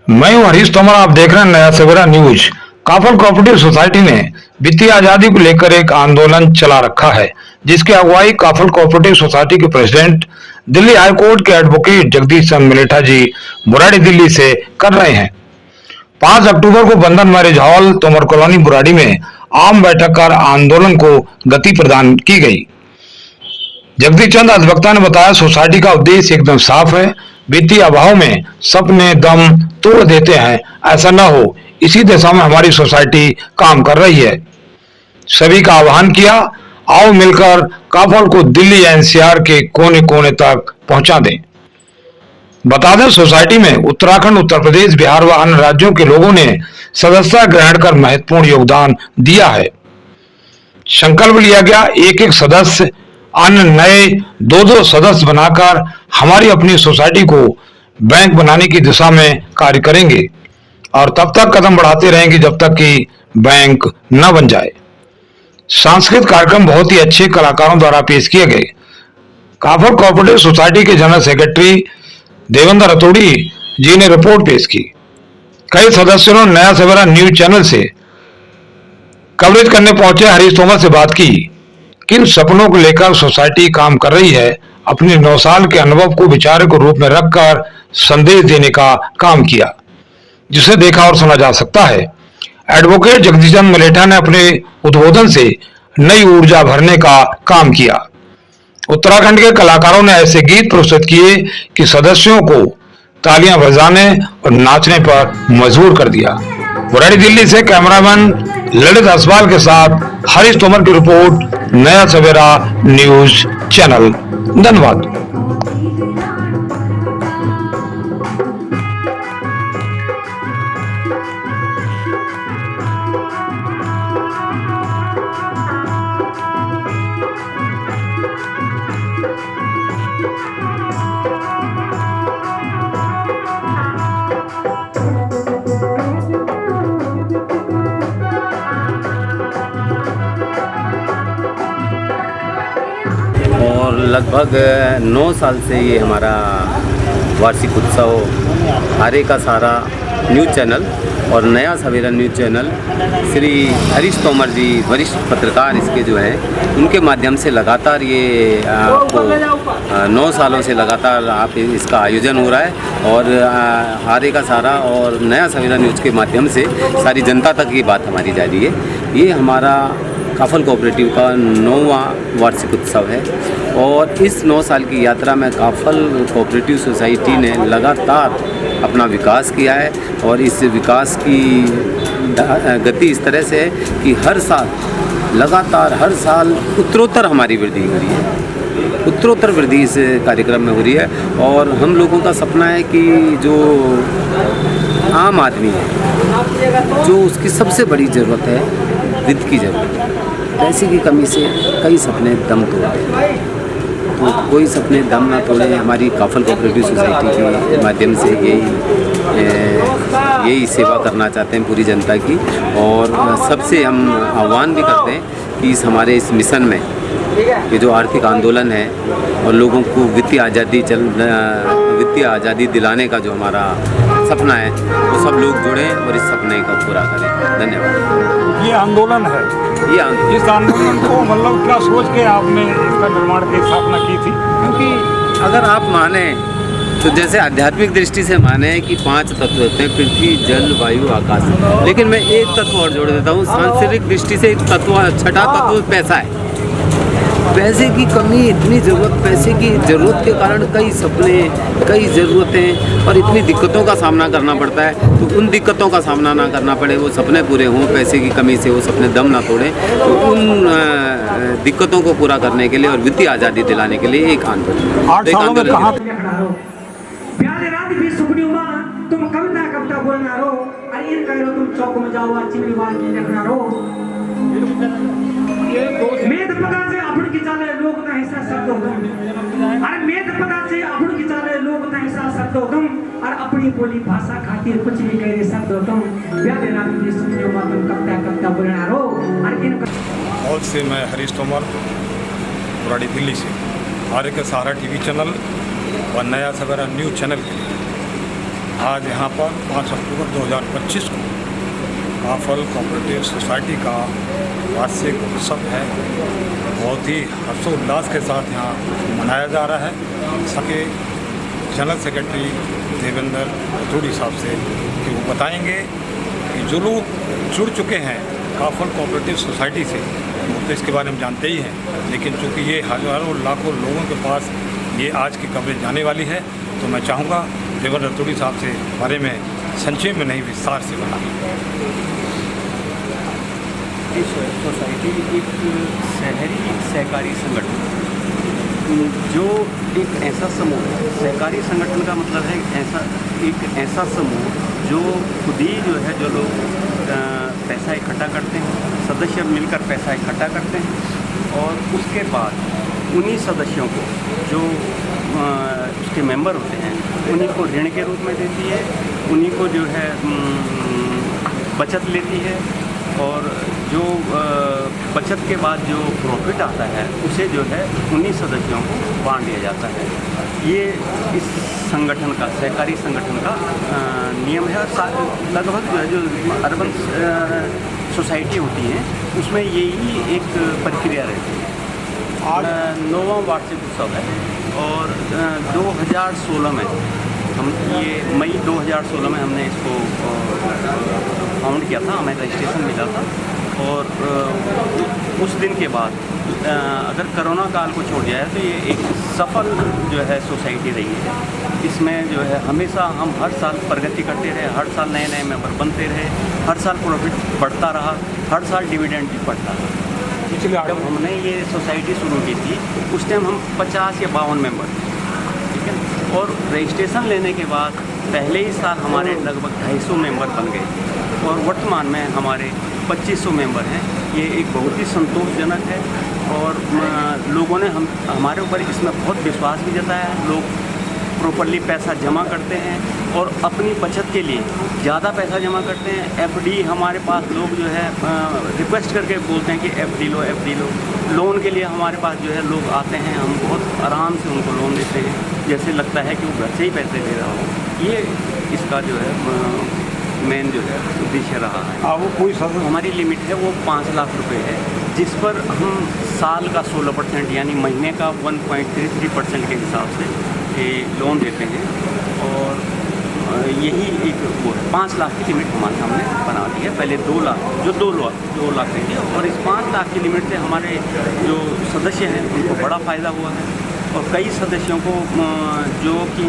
मैं हूं हरीश तोमर। आप देख रहे हैं नया सवेरा न्यूज। काफल कोऑपरेटिव सोसाइटी ने वित्तीय आजादी को लेकर एक आंदोलन चला रखा है, जिसकी अगुवाई काफल कोऑपरेटिव सोसाइटी के प्रेसिडेंट दिल्ली हाई कोर्ट के एडवोकेट जगदीश चंद मलेठा जी बुराड़ी दिल्ली से कर रहे हैं। 5 अक्टूबर को बंधन marriage hall Tomar colony Burari में आम बैठक कर आंदोलन को गति प्रदान की गई। जगदीश चंद अधिवक्ता ने बताया, सोसाइटी का उद्देश्य एकदम साफ है। वित्तीय अभाव में सपने दम तोड़ देते हैं, ऐसा न हो, इसी दिशा में हमारी सोसाइटी काम कर रही है। सभी का आह्वान किया, आओ मिलकर काफल को दिल्ली एनसीआर के कोने कोने तक पहुंचा दें। बता दें, सोसाइटी में उत्तराखंड, उत्तर प्रदेश, बिहार व अन्य राज्यों के लोगों ने सदस्यता ग्रहण कर महत्वपूर्ण योगदान दिया है। संकल्प लिया गया, एक एक सदस्य अन्य नए 2-2 सदस्य बनाकर हमारी अपनी सोसाइटी को बैंक बनाने की दिशा में कार्य करेंगे और तब तक कदम बढ़ाते रहेंगे जब तक कि बैंक न बन जाए। सांस्कृतिक कार्यक्रम बहुत ही अच्छे कलाकारों द्वारा पेश किए गए। काफल कोऑपरेटिव सोसाइटी के जनरल सेक्रेटरी देवेंद्र रतोड़ी जी ने रिपोर्ट पेश की। कई सदस्यों ने नया सवेरा न्यूज चैनल से कवरेज करने पहुंचे हरीश तोमर से बात की। किन सपनों को लेकर सोसाइटी काम कर रही है, अपने 9 साल के अनुभव को विचार के रूप में रखकर संदेश देने का काम किया, जिसे देखा और सुना जा सकता है। एडवोकेट जगदीश चंद मलेठा ने अपने उद्बोधन से नई ऊर्जा भरने का काम किया। उत्तराखंड के कलाकारों ने ऐसे गीत प्रस्तुत किए कि सदस्यों को तालियां बजाने और नाचने पर मजबूर कर दिया। बुराड़ी दिल्ली से कैमरामैन ललित असवाल के साथ हरीश तोमर की रिपोर्ट, नया सवेरा न्यूज चैनल। धन्यवाद। और लगभग 9 साल से ये हमारा वार्षिक उत्सव आरे का सारा न्यूज़ चैनल और नया सवेरा न्यूज़ चैनल श्री हरीश तोमर जी वरिष्ठ पत्रकार इसके जो हैं उनके माध्यम से लगातार ये आपको 9 सालों से लगातार आप इसका आयोजन हो रहा है और आरे का सारा और नया सवेरा न्यूज़ के माध्यम से सारी जनता तक ये बात हमारी जा रही है। ये हमारा काफल कोऑपरेटिव का 9वां वार्षिक उत्सव है और इस 9 साल की यात्रा में काफल कोऑपरेटिव सोसाइटी ने लगातार अपना विकास किया है और इस विकास की गति इस तरह से है कि हर साल लगातार हर साल उत्तरोत्तर हमारी वृद्धि हो रही है, उत्तरोत्तर वृद्धि इस कार्यक्रम में हो रही है। और हम लोगों का सपना है कि जो आम आदमी है, जो उसकी सबसे बड़ी ज़रूरत है वित्त की ज़रूरत है, पैसे की कमी से कई सपने दम तोड़ते हैं, तो कोई सपने दम ना तोड़े। हमारी काफल कोऑपरेटिव सोसाइटी के माध्यम से यही सेवा करना चाहते हैं पूरी जनता की और सबसे हम आह्वान भी करते हैं कि हमारे इस मिशन में ये जो आर्थिक आंदोलन है और लोगों को वित्तीय आज़ादी दिलाने का जो हमारा सपना है वो सब लोग जुड़ें और इस सपने को पूरा करें। धन्यवाद। ये आंदोलन है, इस आंदोलन को मतलब क्या सोच के आपने इसका निर्माण की स्थापना की थी? क्योंकि अगर आप माने तो जैसे आध्यात्मिक दृष्टि से माने कि 5 तत्व होते हैं, पृथ्वी, जल, वायु, आकाश, लेकिन मैं एक तत्व और जोड़ देता हूँ। सांसारिक दृष्टि से एक तत्व, छठा तत्व पैसा है। पैसे की कमी, इतनी ज़रूरत, पैसे की ज़रूरत के कारण कई सपने, कई ज़रूरतें और इतनी दिक्कतों का सामना करना पड़ता है। तो उन दिक्कतों का सामना ना करना पड़े, वो सपने पूरे हों, पैसे की कमी से वो सपने दम ना तोड़ें, तो उन दिक्कतों को पूरा करने के लिए और वित्तीय आज़ादी दिलाने के लिए एक आंदोलन। 8 सालों में कहाँ प्यारे रात भी सुगनियों तुम कविता बोलना रो, अरे इन कह तुम चौक में जाओ चिमनी वाल की रखना रो। मेद पता से आपण की चाले लोग ना हिस्सा शब्द हो तुम, अरे मेद पता से आपण की चाले लोग ना हिस्सा शब्द हो तुम, और अपनी बोली भाषा खातिर कुछ भी कह रहे शब्द हो तुम। प्यारे रात भी सुगनियों तुम कविता बोलना रो, अरे इन बहुत से मैं हरीश तोमर बुराड़ी दिल्ली से आरे का सारा टीवी चैनल और नया सवेरा न्यूज़ चैनल के लिए आज यहाँ पर 5 अक्टूबर 2025 को काफल कोऑपरेटिव सोसाइटी का वार्षिक उत्सव है। बहुत ही हर्षोल्लास के साथ यहाँ मनाया जा रहा है। सके जनरल सेक्रेटरी देवेंद्र रतूड़ी साहब से कि वो बताएंगे कि जो लोग जुड़ चुके हैं काफल कोऑपरेटिव सोसाइटी से वो तो इसके बारे में जानते ही हैं, लेकिन चूँकि ये हज़ारों लाखों लोगों के पास ये आज की कवरेज जाने वाली है, तो मैं चाहूँगा देवेंद्र रतूड़ी साहब से बारे में संक्षेप में नहीं विस्तार से बताएं। सोसाइटी एक शहरी सहकारी संगठन, जो एक ऐसा समूह है। सहकारी संगठन का मतलब है एक ऐसा समूह जो खुद ही जो है, जो लोग पैसा इकट्ठा करते हैं, सदस्य मिलकर पैसा इकट्ठा करते हैं और उसके बाद उन्हीं सदस्यों को जो उसके मेंबर होते हैं उन्हीं को ऋण के रूप में देती है, उन्हीं को जो है बचत लेती है और जो बचत के बाद जो प्रॉफिट आता है उसे जो है उन्हीं सदस्यों को बांट दिया जाता है। ये इस संगठन का, सहकारी संगठन का नियम है। लगभग जो है जो अर्बन सोसाइटी होती हैं उसमें यही एक प्रक्रिया रहती है। आज 9वां वार्षिक उत्सव है और 2016 में हम ये मई 2016 में हमने इसको फाउंड किया था, हमें रजिस्ट्रेशन मिला था और उस दिन के बाद अगर कोरोना काल को छोड़ दिया है तो ये एक सफल जो है सोसाइटी रही है। इसमें जो है हमेशा हम हर साल प्रगति करते रहे, हर साल नए नए मेंबर बनते रहे, हर साल प्रॉफिट बढ़ता रहा, हर साल डिविडेंड भी बढ़ता रहा। पिछले जब हमने ये सोसाइटी शुरू की थी उस टाइम हम 50 या 52 मेंबर थे, ठीक है, और रजिस्ट्रेशन लेने के बाद पहले ही साल हमारे लगभग 250 मेंबर बन गए और वर्तमान में हमारे 2500 मेंबर हैं। ये एक बहुत ही संतोषजनक है और लोगों ने हमारे ऊपर इसमें बहुत विश्वास भी जताया है। लोग प्रॉपर्ली पैसा जमा करते हैं और अपनी बचत के लिए ज़्यादा पैसा जमा करते हैं। एफडी हमारे पास लोग जो है रिक्वेस्ट करके बोलते हैं कि एफडी लो, एफडी लो। लोन के लिए हमारे पास जो है लोग आते हैं, हम बहुत आराम से उनको लोन देते हैं, जैसे लगता है कि वो घर से ही पैसे दे रहा हो। ये इसका जो है मेन जो है उद्देश्य रहा है। वो कोई हमारी लिमिट है वो 5 लाख रुपए है, जिस पर हम साल का 16% यानी महीने का 1.33% के हिसाब से ये लोन देते हैं और यही एक वो 5 लाख की लिमिट हमारे सामने बना दी है। पहले 2 लाख, जो 2 लाख रही है और इस 5 लाख की लिमिट से हमारे जो सदस्य हैं उनको बड़ा फ़ायदा हुआ है और कई सदस्यों को जो कि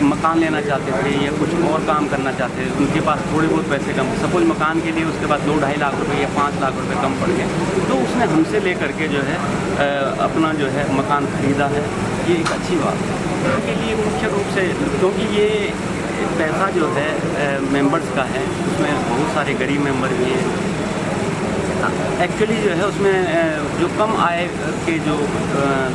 मकान लेना चाहते थे या कुछ और काम करना चाहते थे, उनके पास थोड़े बहुत पैसे कम, सपोज मकान के लिए उसके पास 2-2.5 लाख रुपए या 5 लाख रुपए कम पड़ गए, तो उसने हमसे ले करके जो है अपना जो है मकान खरीदा है। ये एक अच्छी बात है उनके लिए मुख्य रूप से, क्योंकि ये पैसा जो है मेंबर्स का है, उसमें बहुत सारे गरीब मेंबर भी हैं। एक्चुअली जो है उसमें जो कम आय के जो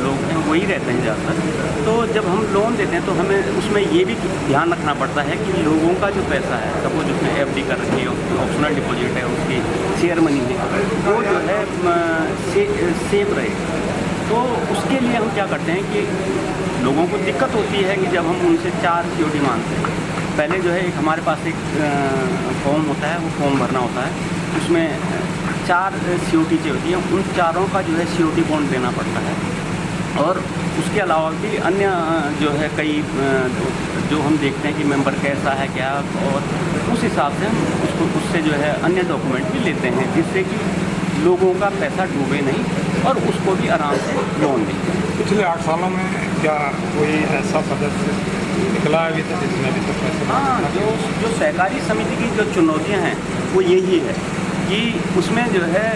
लोग हैं वही रहते हैं ज़्यादातर। तो जब हम लोन देते हैं तो हमें उसमें ये भी ध्यान रखना पड़ता है कि लोगों का जो पैसा है, सपोज उसमें एफडी कर रखी है, ऑप्शनल डिपॉजिट है, उसकी शेयर मनी है, वो जो है सेफ रहे। तो उसके लिए हम क्या करते हैं कि लोगों को दिक्कत होती है कि जब हम उनसे 4 COD मांगते हैं। पहले जो है एक हमारे पास एक फॉर्म होता है, वो फॉर्म भरना होता है, उसमें 4 COD चाहिए होती हैं, उन चारों का जो है COD बॉन्ड देना पड़ता है और उसके अलावा भी अन्य जो है कई जो हम देखते हैं कि मेंबर कैसा है क्या, और उस हिसाब से हम उससे जो है अन्य डॉक्यूमेंट भी लेते हैं जिससे कि लोगों का पैसा डूबे नहीं और उसको भी आराम से लोन मिल जाए। पिछले 8 सालों में क्या कोई ऐसा सदस्य निकला अभी तक जिसमें अभी तक पैसे? हाँ, जो सहकारी समिति की जो चुनौतियाँ हैं वो यही है कि उसमें जो है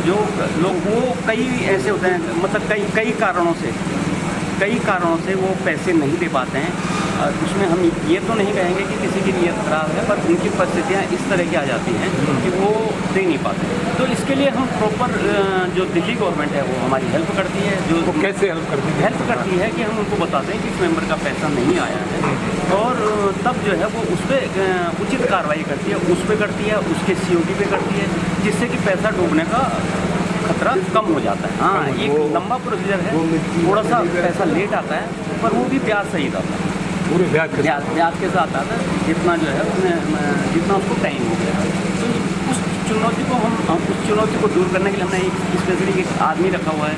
जो लोग वो कई ऐसे होते हैं, मतलब कई कारणों से वो पैसे नहीं दे पाते हैं। उसमें हम ये तो नहीं कहेंगे कि किसी की नीयत ख़राब है, पर उनकी परिस्थितियाँ इस तरह की आ जाती हैं कि वो दे नहीं पाते। तो इसके लिए हम प्रॉपर जो दिल्ली गवर्नमेंट है वो हमारी हेल्प करती है। जो वो कैसे हेल्प करती है? हेल्प करती है कि हम उनको बताते हैं कि इस मेंबर का पैसा नहीं आया है और तब जो है वो उस पर उचित कार्रवाई करती है, उस पर करती है, उसके COD पे करती है, जिससे कि पैसा डूबने का खतरा कम हो जाता है। हाँ, एक लंबा प्रोसीजर है, थोड़ा सा पैसा लेट आता है पर वो भी प्यार सही आता है। पूरे ब्याज के साथ? ब्याज के साथ आता है, जितना जो है उसमें जितना उसको टाइम हो गया। तो उस चुनौती को हम उस चुनौती को दूर करने के लिए हमने एक स्पेशली एक आदमी रखा हुआ है,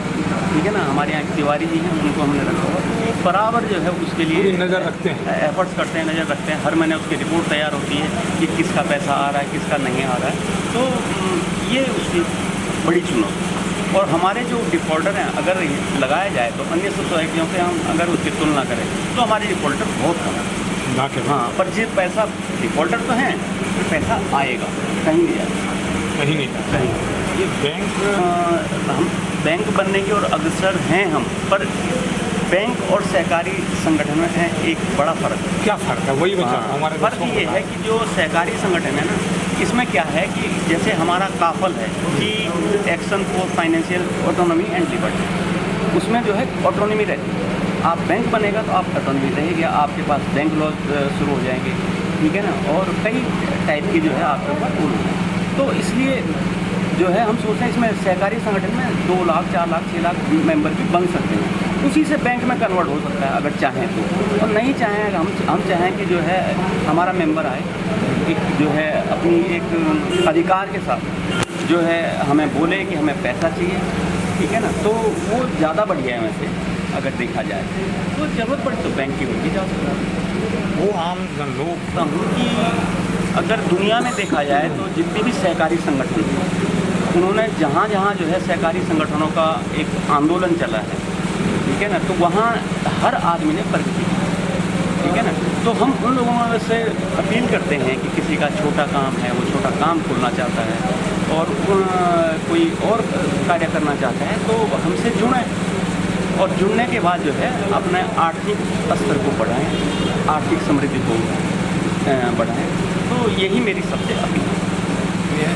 ठीक है ना, हमारे यहाँ तिवारी जी हैं, उनको हमने रखा हुआ है, बराबर जो है उसके लिए नज़र रखते हैं, एफर्ट्स करते हैं, नज़र रखते हैं। हर महीने उसकी रिपोर्ट तैयार होती है कि किसका पैसा आ रहा है, किसका नहीं आ रहा है। तो ये उसकी बड़ी चुनौती। और हमारे जो डिफ़ॉल्टर हैं, अगर लगाया जाए तो अन्य सोसाइटियों से हम अगर उसकी तुलना करें तो हमारे डिफ़ॉल्टर बहुत कम है। हाँ, पर जो पैसा डिफ़ॉल्टर तो हैं, फिर पैसा आएगा, कहीं नहीं जाएगा, कहीं नहीं जाता। कहीं। ये बैंक हम बैंक बनने की और अग्रसर हैं हम, पर बैंक और सहकारी संगठन में है एक बड़ा फ़र्क है। क्या फ़र्क है, वही बता हमारे फ़र्क ये है कि जो सहकारी संगठन है ना, इसमें क्या है कि जैसे हमारा काफल है कि action for financial autonomy and liberty, उसमें जो है ऑटोनॉमी रहती है। आप बैंक बनेगा तो आप ऑटोनॉमी रहेगी, आपके पास बैंक लॉ शुरू हो जाएंगे, ठीक है ना, और कई टाइप की जो है आपके ऊपर रूल है। तो इसलिए जो है हम सोचते हैं इसमें सहकारी संगठन में 2 लाख 4 लाख 6 लाख मेंबर भी बन सकते हैं, उसी से बैंक में कन्वर्ट हो सकता है अगर चाहें तो। और नहीं चाहें, हम चाहें कि जो है हमारा मेंबर आए, एक जो है अपनी एक अधिकार के साथ जो है हमें बोले कि हमें पैसा चाहिए, ठीक है ना, तो वो ज़्यादा बढ़िया है। वैसे अगर देखा जाए तो ज़रूरत पड़े तो बैंक की होगी जा सकता है। वो आम जन लोग कि अगर दुनिया में देखा जाए तो जितने भी सहकारी संगठन हैं, उन्होंने जहाँ जहाँ जो है सहकारी संगठनों का एक आंदोलन चला है, ठीक है ना, तो वहाँ हर आदमी ने प्रगति की, ठीक है ना। तो हम उन लोगों से अपील करते हैं कि किसी का छोटा काम है, वो छोटा काम खोलना चाहता है और कोई और कार्य करना चाहता है तो हमसे जुड़ें, और जुड़ने के बाद जो है अपने आर्थिक स्तर को बढ़ाएं, आर्थिक समृद्धि को बढ़ाएं। तो यही मेरी सबसे अपील है।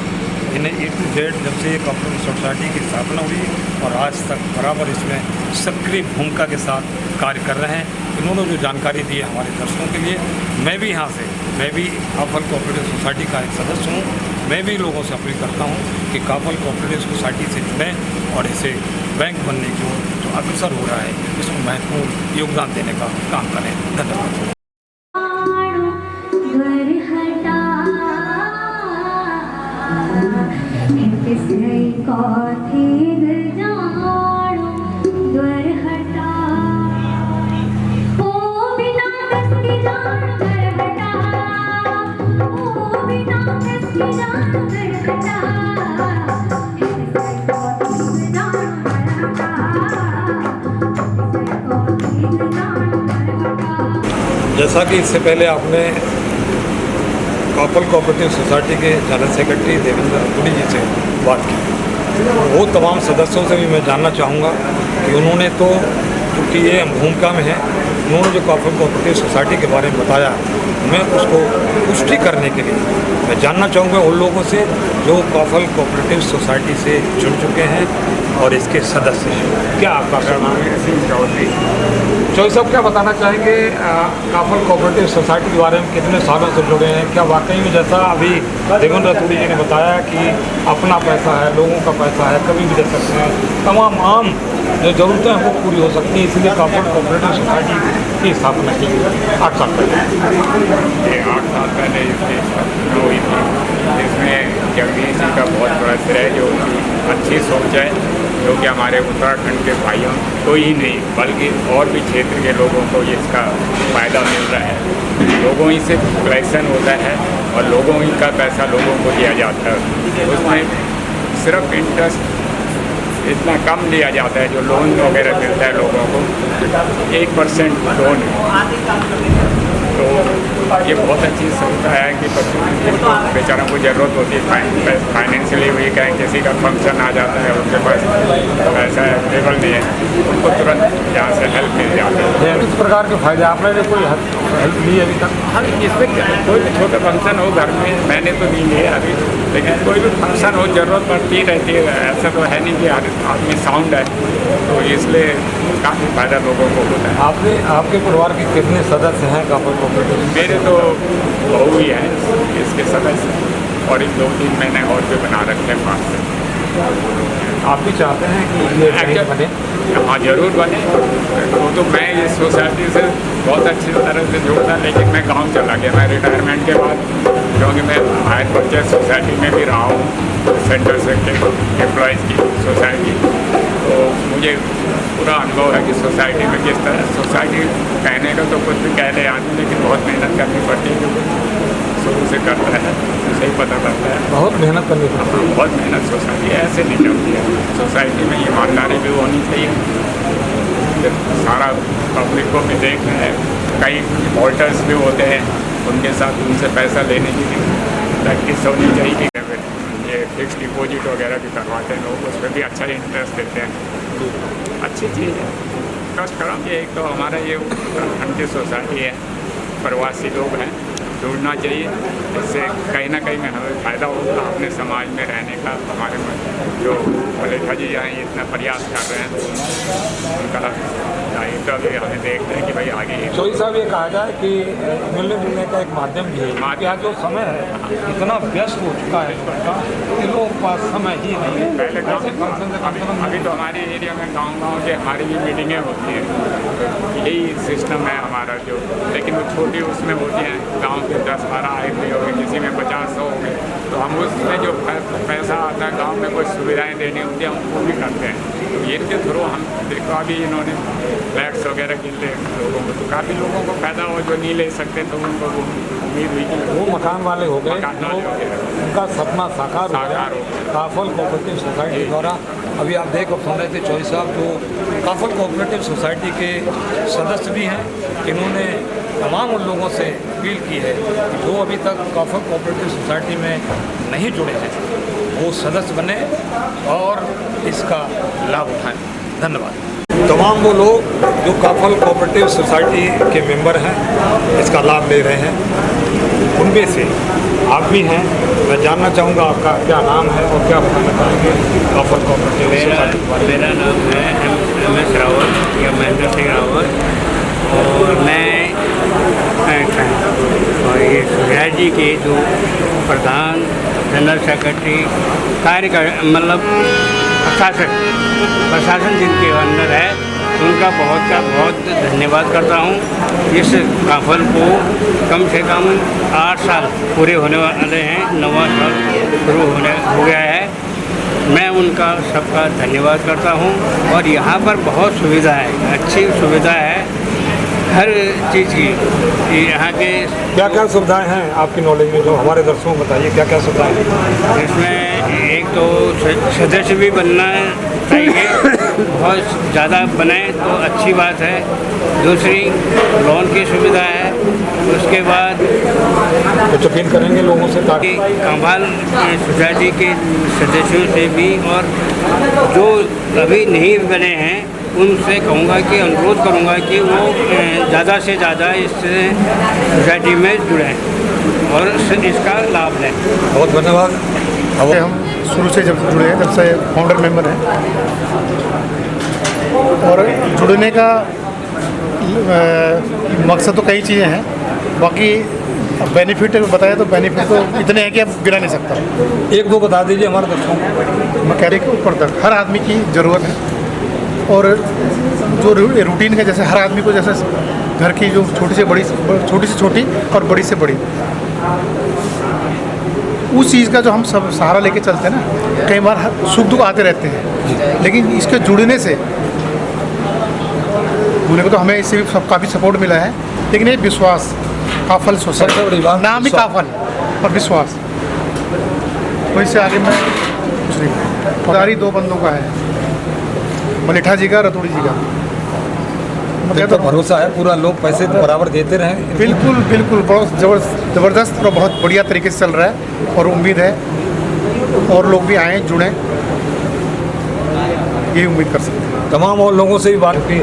इन्हें A to Z जब से एक कोऑपरेटिव सोसाइटी की स्थापना हुई और आज तक बराबर इसमें सक्रिय भूमिका के साथ कार्य कर रहे हैं। इन्होंने जो जानकारी दी है हमारे दर्शकों के लिए, मैं भी काफल कोऑपरेटिव सोसाइटी का एक सदस्य हूँ। मैं भी लोगों से अपील करता हूँ कि काफल कोऑपरेटिव सोसाइटी से जुड़ें और इसे बैंक बनने की ओर जो अग्रसर हो रहा है इसमें महत्वपूर्ण योगदान देने का काम करें। धन्यवाद। जैसा कि इससे पहले आपने काफल कोऑपरेटिव सोसाइटी के जनरल सेक्रेटरी देवेंद्र रतूड़ी जी से बात की, वो तमाम सदस्यों से भी मैं जानना चाहूँगा कि उन्होंने तो चूँकि ये भूमिका में है, उन्होंने जो काफल कोऑपरेटिव सोसाइटी के बारे में बताया, मैं उसको पुष्टि करने के लिए मैं जानना चाहूँगा उन लोगों से जो काफल कोऑपरेटिव सोसाइटी से जुड़ चुके हैं और इसके सदस्य हैं। क्या आपका नाम है? चौधरी साहब, क्या बताना चाहेंगे काफल कोऑपरेटिव सोसाइटी के बारे में? कितने सालों से जुड़े हैं? क्या वाकई में जैसा अभी देवेंद्र रतूड़ी जी ने बताया कि अपना पैसा है, लोगों का पैसा है, कभी भी दे सकते हैं, तमाम आम जो ज़रूरतें हैं वो पूरी हो सकती हैं, इसलिए काफल कोऑपरेटिव सोसाइटी की स्थापना की 8 साल पहले? 8 साल पहले इसकी स्थापना हुई थी, जिसमें जगदीश जी का बहुत बड़ा श्रेय, जो अच्छी सोच है, जो कि हमारे उत्तराखंड के भाइयों को ही नहीं बल्कि और भी क्षेत्र के लोगों को इसका फ़ायदा मिल रहा है। लोगों ही से कलेक्शन होता है और लोगों ही का पैसा लोगों को दिया जाता है, उसमें सिर्फ इंटरेस्ट इतना कम लिया जाता है, जो लोन वगैरह मिलता है लोगों को 1% लोन है। तो ये बहुत अच्छी सुविधा है कि जिनको बेचारों को ज़रूरत होती है फाइनेंशियली, वही कहें किसी का फंक्शन आ जाता है, उनके पास पैसा अवेलेबल नहीं है, उनको तुरंत यहाँ से हेल्प मिल जाती है। इस प्रकार के फायदे आपने कोई हेल्प ली अभी तक? हाँ, इसमें कोई भी छोटा फंक्शन हो घर में, मैंने तो नहीं लिया अभी, लेकिन कोई भी फंक्शन हो ज़रूरत पड़ती रहती है। ऐसा तो है नहीं कि हर आदमी साउंड है, तो इसलिए काफ़ी फायदा लोगों को होता है। आपके परिवार के कितने सदस्य हैं काफल कोऑपरेटिव? मेरे तो बहू ही हैं इसके सदस्य, और 2-3 महीने और भी बना रखे हैं 5 से। आप भी चाहते हैं कि ये बैंक बने? हाँ जरूर बने। तो मैं इस सोसाइटी से बहुत अच्छी तरह से जुड़ता, लेकिन मैं गांव चला गया मैं रिटायरमेंट के बाद, क्योंकि मैं हायर परचेज सोसाइटी में भी रहा हूँ, सेंट्रल सेक्टर एम्प्लॉयज़ की सोसाइटी। तो मुझे पूरा अनुभव है कि सोसाइटी में किस तरह सोसाइटी कहने का तो कुछ भी कह रहे आदमी, लेकिन बहुत मेहनत करनी पड़ती है, शुरू से करता है उसे ही पता लगता है। बहुत मेहनत करनी पड़ती है। बहुत मेहनत सोसाइटी ऐसे नहीं चलती है। सोसाइटी में ईमानदारी भी होनी चाहिए, सारा पब्लिक को भी देख रहे हैं। कई वोटर्स भी होते हैं, उनके साथ उनसे पैसा लेने की भी प्रैक्टिस होनी चाहिए। ये फिक्स डिपॉजिट वगैरह भी करवाते हैं लोग, उस पर भी अच्छा इंटरेस्ट देते हैं, अच्छी चीज़ है। ट्रस्ट करो कि एक तो हमारा ये उत्तराखंड की सोसाइटी है, प्रवासी लोग हैं, जुड़ना चाहिए, इससे कहीं ना कहीं में हमें फ़ायदा होगा अपने समाज में रहने का। हमारे जो मलेठा जी यहाँ इतना प्रयास कर रहे हैं, उनका दायित्व भी हमें देखते हैं कि भाई आगे। चौधरी साहब, ये कहा जाए कि मिलने जुलने का एक माध्यम भी है कि आज जो समय है इतना व्यस्त हो चुका है सबका कि लोगों के पास समय ही नहीं है। पहले अभी तो हमारे एरिया में गांव के हमारी भी मीटिंगें होती हैं, यही सिस्टम है हमारा जो, लेकिन वो छोटी उसमें होती हैं, गांव के 10-12 आए हुए हो गए, किसी में 50-100 हो गए, तो हम उसमें जो पैसा आता है गांव में कुछ सुविधाएं देनी होती हैं, हम वो भी करते हैं। तो ये के थ्रू हम देखो अभी इन्होंने फ्लैट्स वगैरह गिनते लोगों को, तो काफ़ी लोगों को फायदा हो, जो नहीं ले सकते तो उनको उम्मीद हुई कि वो मकान वाले हो गए, मकान वाले हो गए, उनका सपना साकार हो गया साकार हो गया। काफल कोऑपरेटिव सोसाइटी द्वारा। अभी आप देख और सुन रहे थे चौधरी साहब, जो काफल कोऑपरेटिव सोसाइटी के सदस्य भी हैं, इन्होंने तमाम उन लोगों से अपील की है कि जो अभी तक काफल कोऑपरेटिव सोसाइटी में नहीं जुड़े हैं वो सदस्य बने और इसका लाभ उठाएं। धन्यवाद। तमाम वो लोग जो काफल कोऑपरेटिव सोसाइटी के मेंबर हैं, इसका लाभ ले रहे हैं, उनमें से आप भी हैं। मैं जानना चाहूँगा आपका क्या नाम है और क्या बताना चाहेंगे काफल कोऑपरेटिव सोसाइटी के बारे में? मेरा नाम है MS रावत या महेंद्र सिंह रावत, और मैं और ये सुधा जी के जो प्रधान जनरल सेक्रेटरी मतलब प्रशासन जिनके अंदर है, उनका बहुत धन्यवाद करता हूँ। इस काफल को कम से कम 8 साल पूरे होने वाले हैं, 9वां साल शुरू हो गया है। मैं उनका सबका धन्यवाद करता हूँ। और यहाँ पर बहुत सुविधा है, अच्छी सुविधा है हर चीज़ की। यहाँ के क्या क्या सुविधाएं हैं आपकी नॉलेज में, जो हमारे दर्शकों को बताइए क्या क्या सुविधाएं हैं? इसमें एक तो सदस्य भी बनना चाहिए, बहुत ज़्यादा बने तो अच्छी बात है। दूसरी लोन की सुविधा है। उसके बाद कुछ अपील करेंगे लोगों से ताकि काफल सोसाइटी के सदस्यों से भी, और जो अभी नहीं बने हैं उनसे कहूँगा कि अनुरोध करूँगा कि वो ज़्यादा से ज़्यादा इस सोसाइटी में जुड़ें और इसका लाभ लें। बहुत धन्यवाद। अब हम शुरू से जब जुड़े हैं, जब से फाउंडर मेंबर हैं, और जुड़ने का मकसद तो कई चीज़ें हैं, बाकी बेनिफिट बताया तो बेनिफिट तो इतने हैं कि अब गिना नहीं सकता। एक दो बता दीजिए हमारे दर्शकों को। मैं कह रही कि ऊपर तक हर आदमी की ज़रूरत है, और जो रूटीन है, जैसे हर आदमी को जैसे घर की जो छोटी से छोटी और बड़ी से बड़ी, उस चीज़ का जो हम सब सहारा लेके चलते हैं ना, कई बार सुख दुख आते रहते हैं, लेकिन इसके जुड़ने को तो हमें इससे भी सब काफ़ी सपोर्ट मिला है। लेकिन ये विश्वास, काफल सोसाइटी नाम ही काफल और विश्वास, तो इससे आगे मैं कुछ नहीं। खुदारी 2 बंदों का है, मलेठा जी का, रतूड़ी जी का। मुझे तो भरोसा है पूरा, लोग पैसे तो बराबर देते रहें। बिल्कुल बहुत ज़बरदस्त और बहुत बढ़िया तरीके से चल रहा है, और उम्मीद है और लोग भी आएँ, जुड़ें, यही उम्मीद कर सकते हैं। तमाम और लोगों से भी बात की,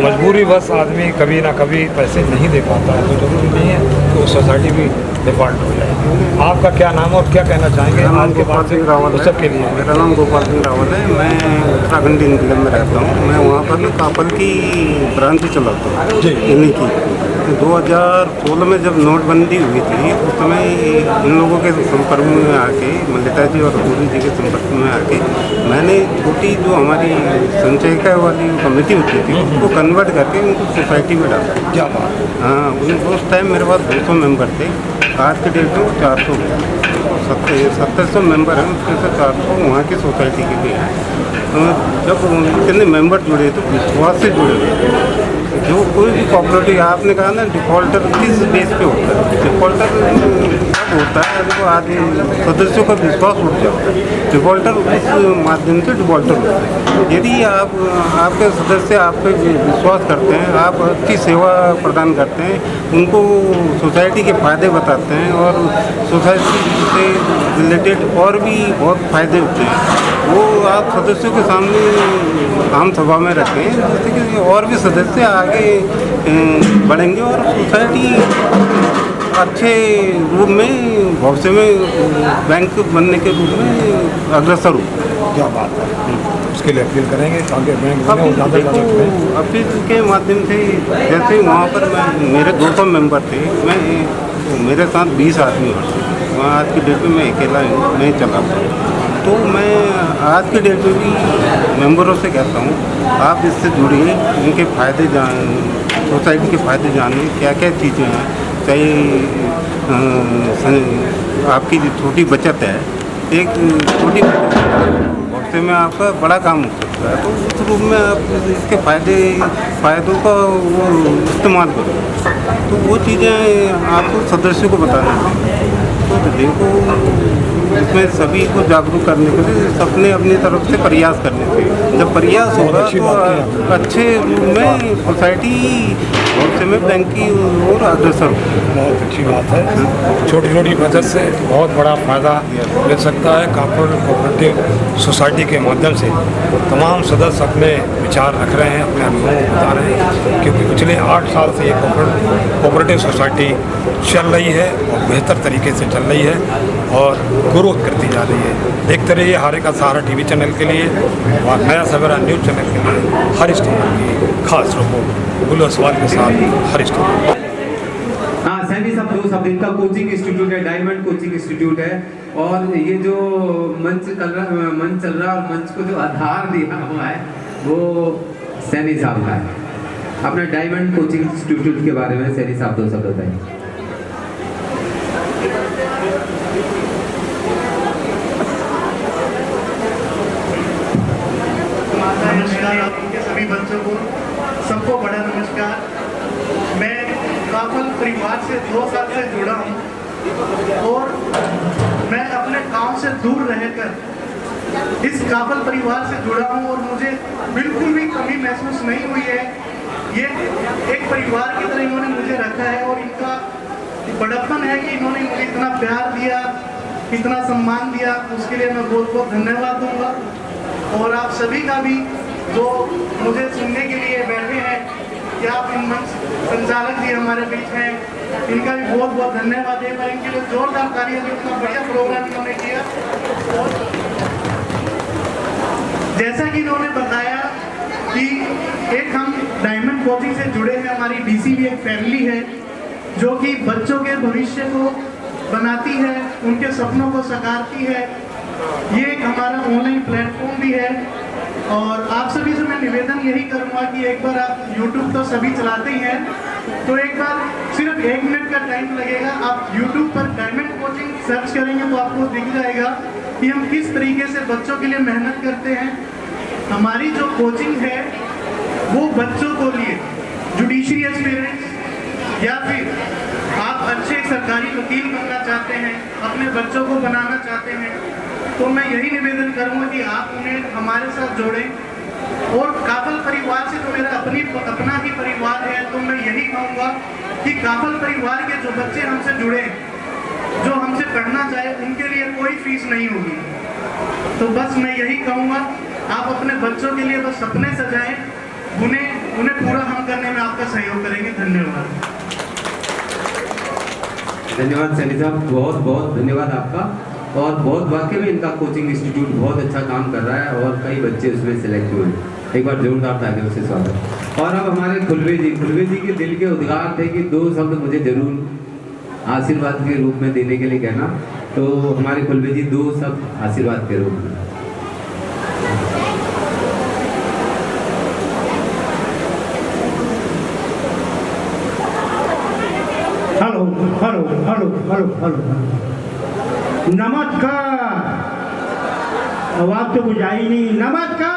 मजबूरी बस आदमी कभी ना कभी पैसे नहीं दे पाता है, तो जरूरी नहीं है कि वो सोसाइटी भी डिफॉल्ट हो जाए। आपका क्या नाम और क्या कहना चाहेंगे आज के बाद से सबके लिए? मेरा नाम गोपाल सिंह रावल है। मैं उत्तराखंड निगम में रहता हूँ। मैं वहाँ पर काफल की ब्रांच ही चलाता हूँ, जी। इन्हीं की। 2016 में जब नोटबंदी हुई थी उस समय इन लोगों के संपर्क में आके, मल्लिका जी और पूरी जी के संपर्क में आके मैंने छोटी जो हमारी संचयिका वाली कमेटी होती थी उसको कन्वर्ट करके उनको सोसाइटी में डाला। क्या बात है। हाँ, उस टाइम मेरे पास 200 मेंबर थे, आज के डेट में 400 700 मेंबर हैं, उसमें से 400 वहाँ की सोसाइटी के भी हैं। तो जब इतने मेंबर जुड़े तो विश्वास से जुड़े हुए। जो कोई भी कोऑपरेटिव, आपने कहा ना डिफॉल्टर किस बेस पे होता है, डिफॉल्टर कब होता है जब आदमी सदस्यों का विश्वास उठ जाता है, डिफॉल्टर उस माध्यम से डिफॉल्टर होता है। यदि आपके सदस्य आप पे विश्वास करते हैं, आप अच्छी सेवा प्रदान करते हैं, उनको सोसाइटी के फ़ायदे बताते हैं और सोसाइटी से रिलेटेड और भी बहुत फ़ायदे होते हैं, वो आप सदस्यों के सामने आम सभा में रखें, जिससे कि और भी सदस्य आगे बढ़ेंगे और सोसाइटी अच्छे रूप में भविष्य में बैंक बनने के रूप में अग्रसर हो। क्या बात है। उसके लिए अपील करेंगे ताकि बैंक बने और ज़्यादा से ज़्यादा बने। अपील के माध्यम से जैसे वहाँ पर मेरे 200 मेंबर थे, मेरे साथ 20 आदमी और थे वहाँ। आज की डेट में मैं अकेला नहीं चला पाऊँ, तो मैं आज की डेट में भी मेंबरों से कहता हूँ आप इससे जुड़िए, इनके फ़ायदे सोसाइटी के फ़ायदे जानिए, क्या क्या चीज़ें हैं। चाहे आपकी जो छोटी बचत है, एक छोटी भविष्य में आपका बड़ा काम हो सकता है, तो उस रूप में आप इसके फ़ायदों का वो इस्तेमाल करो, तो वो चीज़ें आपको सदस्यों को बताना चाहिए। तो देखो इसमें सभी को जागरूक करने के लिए सबने अपनी तरफ से प्रयास करने चाहिए। जब प्रयास होगा तो अच्छे रूप में सोसाइटी भविष्य में बैंक की ओर अग्रसर हो। बहुत अच्छी बात है। छोटी छोटी बचत से बहुत बड़ा फ़ायदा मिल सकता है। कोऑपरेटिव सोसाइटी के माध्यम से तमाम सदस्य अपने विचार रख रहे हैं, अपने अनुभव बता रहे हैं, क्योंकि पिछले 8 साल से ये कोऑपरेटिव सोसाइटी चल रही है और बेहतर तरीके से चल रही है और ग्रोथ करती जा रही है। देखते रहिए हारे का सहारा टीवी चैनल के लिए और नया सवेरा न्यूज़ चैनल के लिए हरीश ठाकुर की खास रिपोर्ट बुलंद सवाल के साथ हरीश ठाकुर। हाँ, सैनी साहब 2 शब्द, इनका कोचिंग इंस्टीट्यूट है, डायमंड कोचिंग इंस्टीट्यूट है, और ये जो मंच चल रहा और मंच को जो आधार दिया हुआ है वो सैनी साहब का है। अपना डायमंड कोचिंग इंस्टीट्यूट के बारे में सैनी साहब 2 शब्द बताइए। नमस्कार आपके सभी बच्चों को, सबको बड़ा नमस्कार। मैं काफल परिवार से 2 साल से जुड़ा हूँ और मैं अपने गांव से दूर रहकर इस काफल परिवार से जुड़ा हूँ और मुझे बिल्कुल भी कमी महसूस नहीं हुई है। ये एक परिवार की तरह इन्होंने मुझे रखा है और इनका बड़प्पन है कि इन्होंने मुझे इतना प्यार दिया, इतना सम्मान दिया, उसके लिए मैं बहुत बहुत धन्यवाद दूंगा। और आप सभी का भी जो मुझे सुनने के लिए बैठे हैं, कि आप इन मंच संचालक जी हमारे बीच हैं, इनका भी बहुत बहुत धन्यवाद है। मैं इनके लिए जोरदार तालियां दूं, इतना बढ़िया प्रोग्राम इन्होंने किया। और जैसा कि इन्होंने बताया कि एक हम डायमंड कोचिंग से जुड़े हैं, हमारी डीसी भी एक फैमिली है जो कि बच्चों के भविष्य को बनाती है, उनके सपनों को सकारती है। ये एक हमारा ऑनलाइन प्लेटफॉर्म भी है और आप सभी से मैं निवेदन यही करूंगा कि एक बार आप YouTube तो सभी चलाते ही हैं, तो एक बार सिर्फ 1 मिनट का टाइम लगेगा, आप YouTube पर डायमंड कोचिंग सर्च करेंगे तो आपको दिख जाएगा कि हम किस तरीके से बच्चों के लिए मेहनत करते हैं। हमारी जो कोचिंग है वो बच्चों को लिए जुडिशरी एस्पिरेंट्स या फिर आप अच्छे सरकारी वकील बनना चाहते हैं, अपने बच्चों को बनाना चाहते हैं, तो मैं यही निवेदन करूंगा कि आप उन्हें हमारे साथ जोड़ें। और काफल परिवार से तो मेरा अपना ही परिवार है, तो मैं यही कहूँगा कि काफल परिवार के जो बच्चे हमसे जुड़े, जो हमसे पढ़ना चाहे, उनके लिए कोई फीस नहीं होगी। तो बस मैं यही कहूँगा, आप अपने बच्चों के लिए बस सपने सजाएं, उन्हें पूरा हम करने में आपका सहयोग करेंगे। धन्यवाद। धन्यवाद सैनी साहब, बहुत बहुत धन्यवाद आपका। और बहुत वाकई में इनका कोचिंग इंस्टीट्यूट बहुत अच्छा काम कर रहा है और कई बच्चे उसमें सेलेक्ट हुए हैं। एक बार जोरदार तालियों से स्वागत। और अब हमारे खुलवे जी के दिल के उद्गार थे कि 2 शब्द मुझे जरूर आशीर्वाद के रूप में देने के लिए कहना। तो हमारे खुलवे जी 2 शब्द आशीर्वाद के रूप में। Hello hello hello hello hello नमस्कार। आवाज तो बुझाई नहीं। नमस्कार।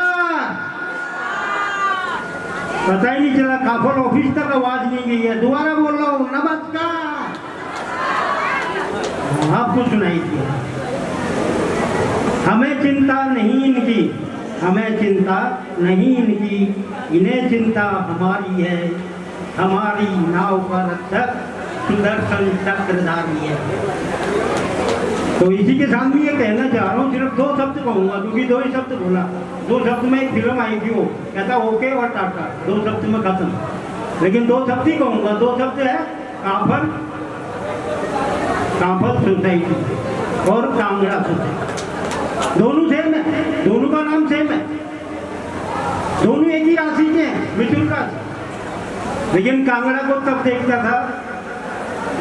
पता ही नहीं चला, काफल ऑफिस तक आवाज नहीं गई है। दोबारा बोल रहा हूँ, नमस्कार। आपको सुनाई दिया। हमें चिंता नहीं इनकी, हमें चिंता नहीं इनकी, इन्हें चिंता हमारी है। हमारी नाव का रक्षक सुदर्शन चक्रधारी है। तो इसी के साथ में ये कहना चाह रहा हूँ, सिर्फ 2 शब्द कहूँगा क्योंकि 2 ही शब्द बोला। 2 शब्द में एक फिल्म आई थी, वो कहता ओके और टाटा, 2 शब्द में खत्म। लेकिन 2 शब्द ही कहूँगा। 2 शब्द है काफल सोसाइटी और कांगड़ा सोसाइटी। दोनों सेम है, दोनों का नाम सेम है, दोनों एक ही राशि के हैं, मिथुन राशि। लेकिन कांगड़ा को तब देखता था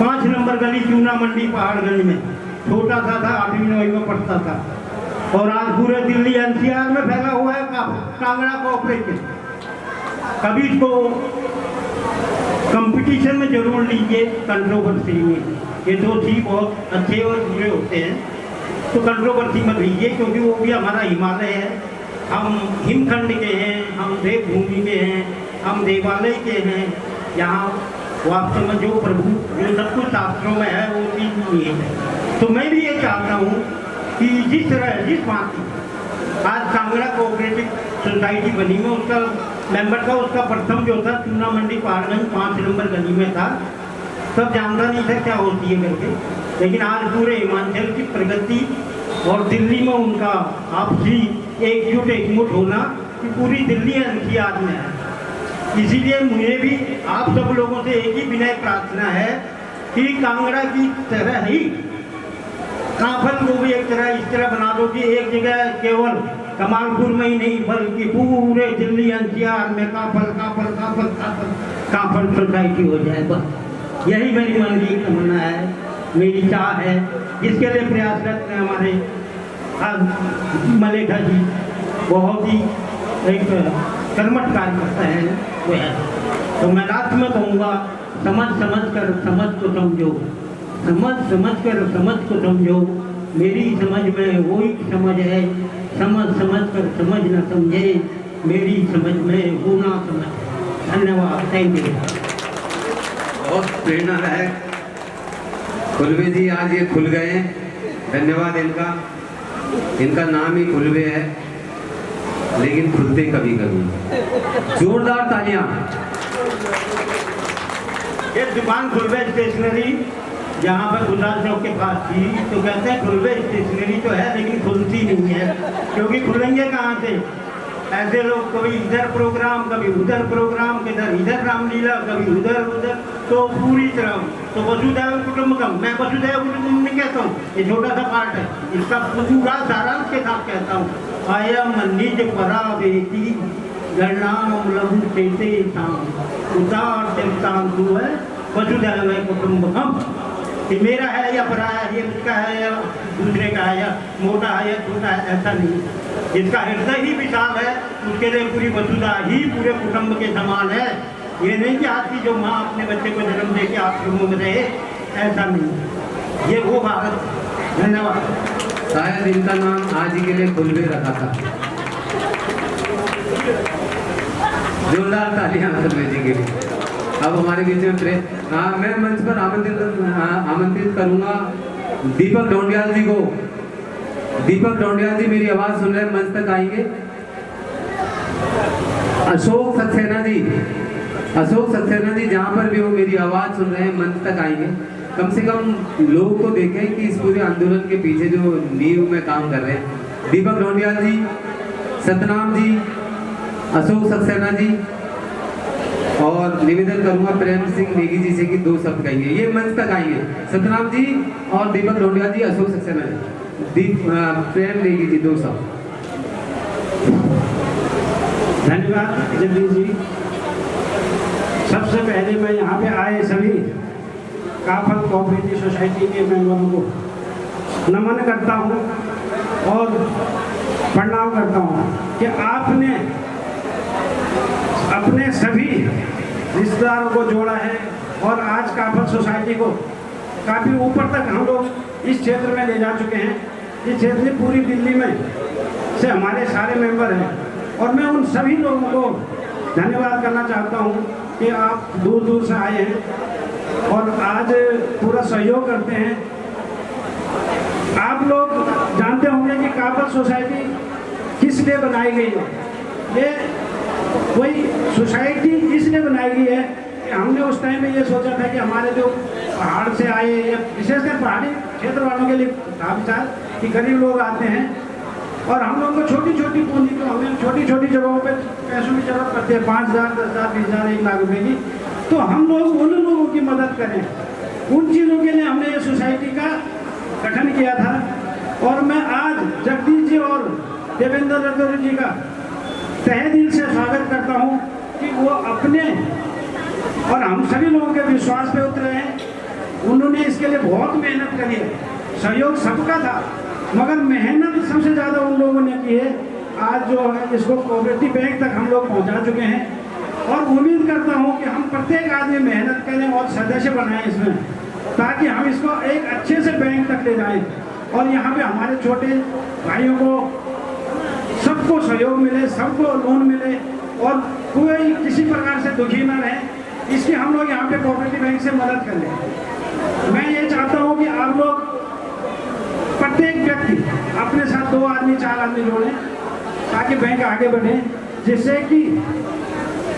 5 नंबर गली चूना मंडी पहाड़गंज में, छोटा सा था, 8वीं 9वीं में पढ़ता था। और आज पूरे दिल्ली एनसीआर में फैला हुआ है कांगड़ा कोऑपरेटिव। कभी इसको कंपटीशन में जरूर लीजिए, कंट्रोवर्सी में। ये 2 चीज बहुत अच्छे और बुरे होते हैं, तो कंट्रोवर्सी मत लीजिए क्योंकि वो भी हमारा हिमालय है। हम हिमखंड के हैं, हम देवभूमि के हैं, हम देवालय के हैं। यहाँ वास्तव में जो प्रभु जो सब कुछ शास्त्रों में है वो चीज नहीं है। तो मैं भी ये चाहता हूँ कि जिस तरह जिस भांति आज कांगड़ा कोऑपरेटिव सोसाइटी बनी में उसका मेंबर का उसका प्रथम जो था चूना मंडी पहाड़गंज 5 नंबर गली में था। सब जानता नहीं था क्या होती है करके, लेकिन आज पूरे हिमाचल की प्रगति और दिल्ली में उनका आपसी एकजुट होना कि पूरी दिल्ली एनसीआर में है। इसीलिए मुझे भी आप सब लोगों से एक ही विनय प्रार्थना है कि कांगड़ा की तरह ही काफल को भी एक तरह इस तरह बना दो कि एक जगह केवल कमालपुर में ही नहीं बल्कि पूरे दिल्ली एनसीआर में काफल सोसाइटी हो जाए। बस यही मेरी मन की तमन्ना है, मेरी चाह है, जिसके लिए प्रयासरत हैं हमारे मलेखा जी। बहुत ही एक कर्मठ कार्यकर्ता है वो है। तो मैं लास्ट में कहूँगा, समझ कर समझ को समझो, समझ कर समझ को समझो। मेरी समझ में वही समझ है, समझ कर समझ न समझे, मेरी समझ में वो ना समझ। धन्यवाद, थैंक यू। बहुत प्रेरणादायक खुलवे जी आज ये खुल गए। धन्यवाद इनका नाम ही खुलवे है, लेकिन खुलते कभी कभी। जोरदार तालियां। ये दुकान खुलवे स्टेशनरी जहाँ पर गुजरात चौक के पास थी, तो कहते हैं खुलवे स्टेशनरी तो है लेकिन खुलती नहीं है, क्योंकि खुलेंगे कहाँ से? ऐसे लोग कभी इधर प्रोग्राम, कभी उधर प्रोग्राम, किधर इधर रामलीला, कभी उधर, तो पूरी तरह। तो वसुधैव कुटुंबकम, मैं वसुधैव कुटुंबकम नहीं कहता हूँ, ये छोटा सा पार्ट है, इसका पूरा सारांश के साथ कहता हूँ। अयम निज परावेती गणाम लघु चेते शाम उदार देवतांतु है वसुधैव कुटुंबकम। ये मेरा है या पराया है, ये उसका है या दूसरे का है, या मोटा है या छोटा है, ऐसा नहीं। जिसका हृदय ही विशाल है उसके लिए पूरी वसुधा ही पूरे कुटुंब के समान है। ये नहीं कि आज की जो माँ अपने बच्चे को जन्म दे के आश्रमों में रहे, ऐसा नहीं। ये वो भारत। धन्यवाद। शायद इनका नाम आज ही के लिए खुलवे रखा था। जोरदार तालियां खुलवे जी के लिए। अब हमारे बीच में मैं मंच पर आमंत्रित करूंगा दीपक ढोंडियाल जी को। दीपक ढोंडियाल जी मेरी आवाज सुन रहे हैं, मंच तक आएंगे। अशोक सक्सेना जी जहाँ पर भी हो मेरी आवाज सुन रहे हैं, मंच तक आएंगे। कम से कम लोगों को देखें कि इस पूरे आंदोलन के पीछे जो नींव में काम कर रहे हैं। दीपक ढोंडियाल जी, सतनाम जी, अशोक सक्सेना जी, और निवेदन करूंगा प्रेम सिंह नेगी जी से कि 2 शब्द कहेंगे। ये मंच तक आएंगे, सतनाम जी और दीपक ढोंडियाल जी, अशोक सक्सेना जी, प्रेम नेगी जी 2 शब्द। धन्यवाद जगदीश जी। सबसे पहले मैं यहाँ पे आए सभी काफल कोऑपरेटिव सोसाइटी के मेंबरों को नमन करता हूँ और प्रणाम करता हूँ कि आपने अपने सभी रिश्तेदारों को जोड़ा है और आज काफल सोसाइटी को काफ़ी ऊपर तक हम लोग इस क्षेत्र में ले जा चुके हैं। इस क्षेत्र में पूरी दिल्ली में से हमारे सारे मेंबर हैं और मैं उन सभी लोगों को धन्यवाद करना चाहता हूँ कि आप दूर दूर से आए हैं और आज पूरा सहयोग करते हैं। आप लोग जानते होंगे कि काफल सोसाइटी किस लिए बनाई गई है। ये कोई सोसाइटी इसलिए बनाई गई है कि हमने उस टाइम में ये सोचा था कि हमारे जो पहाड़ से आए या विशेषकर पहाड़ी क्षेत्र वालों के लिए था विचार कि गरीब लोग आते हैं और हम लोगों को छोटी छोटी पूंजी तो हमें छोटी छोटी जगहों पे पैसों की जरूरत पड़ती है, 5,000, 10,000, 20,000, 1 लाख रुपए की। तो हम लोग उन लोगों की मदद करें, उन चीज़ों के लिए हमने ये सोसाइटी का गठन किया था। और मैं आज जगदीश जी और देवेंद्र रतौर जी का तहे दिल से स्वागत करता हूँ कि वो अपने और हम सभी लोगों के विश्वास पे उतरे हैं। उन्होंने इसके लिए बहुत मेहनत करी है, सहयोग सबका था मगर मेहनत सबसे ज़्यादा उन लोगों ने की है। आज जो है इसको कोऑपरेटिव बैंक तक हम लोग पहुंचा चुके हैं और उम्मीद करता हूं कि हम प्रत्येक आदमी मेहनत करें और सदस्य बनाएं इसमें, ताकि हम इसको एक अच्छे से बैंक तक ले जाएं और यहाँ पे हमारे छोटे भाइयों को सबको सहयोग मिले, सबको लोन मिले और कोई किसी प्रकार से दुखी न रहे। इसकी हम लोग यहाँ पे कोऑपरेटिव बैंक से मदद करें। मैं ये चाहता हूँ कि आप लोग प्रत्येक व्यक्ति अपने साथ 2 आदमी 4 आदमी जोड़ें ताकि बैंक आगे बढ़े, जिससे कि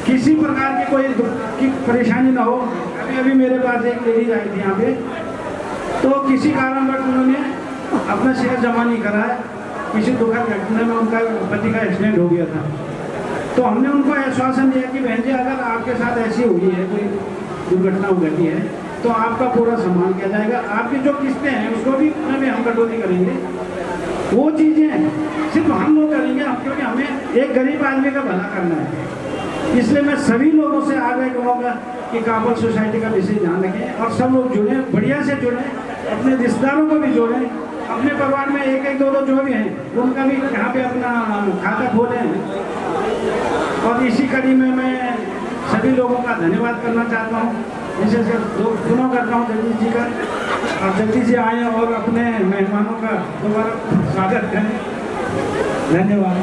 किसी प्रकार की कोई की परेशानी ना हो। अभी मेरे पास एक लेडीज आई थी यहाँ पे, तो किसी कारणवश उन्होंने अपना शेयर जमा नहीं करा है, किसी दुखद घटना में उनका पति का एक्सीडेंट हो गया था। तो हमने उनको आश्वासन दिया कि बहन जी अगर आपके साथ ऐसी हुई है, कोई दुर्घटना घटी है, तो आपका पूरा सम्मान किया जाएगा। आपकी जो किस्तें हैं उसको भी हम कटौती करेंगे। वो चीज़ें सिर्फ हम लोग करेंगे, क्योंकि हमें एक गरीब आदमी का भला करना है। इसलिए मैं सभी लोगों से आग्रह करूँगा कि काफल सोसाइटी का विशेष ध्यान रखें और सब लोग जुड़ें, बढ़िया से जुड़ें, अपने रिश्तेदारों को भी जोड़ें, अपने परिवार में 1-1, 2-2 जो भी हैं उनका भी यहाँ पे अपना खाता खोलें। और इसी कड़ी में मैं सभी लोगों का धन्यवाद करना चाहता हूँ, विशेषकर पुनः करता हूँ जगदीश जी का। और जगदीश जी आए और अपने मेहमानों का दोबारा स्वागत करें। धन्यवाद।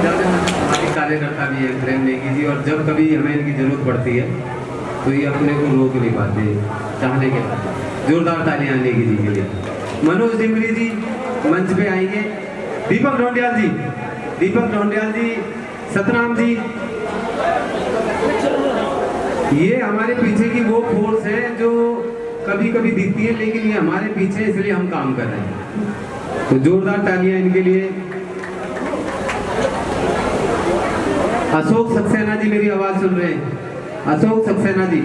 हमारे कार्यकर्ता भी है प्रेम नेगी जी, और जब कभी हमें इनकी जरूरत पड़ती है तो ये अपने को रोक नहीं पाते, चाहने के बाद। जोरदार तालियां नेगी जी के लिए। मनोज डिमरी जी मंच पे आएंगे। दीपक ढोंडियाल जी, सतनाम जी, ये हमारे पीछे की वो फोर्स है जो कभी कभी दिखती है लेकिन ये हमारे पीछे, इसलिए हम काम कर रहे हैं। तो जोरदार तालियां इनके लिए। अशोक सक्सेना जी मेरी आवाज सुन रहे हैं? अशोक सक्सेना जी,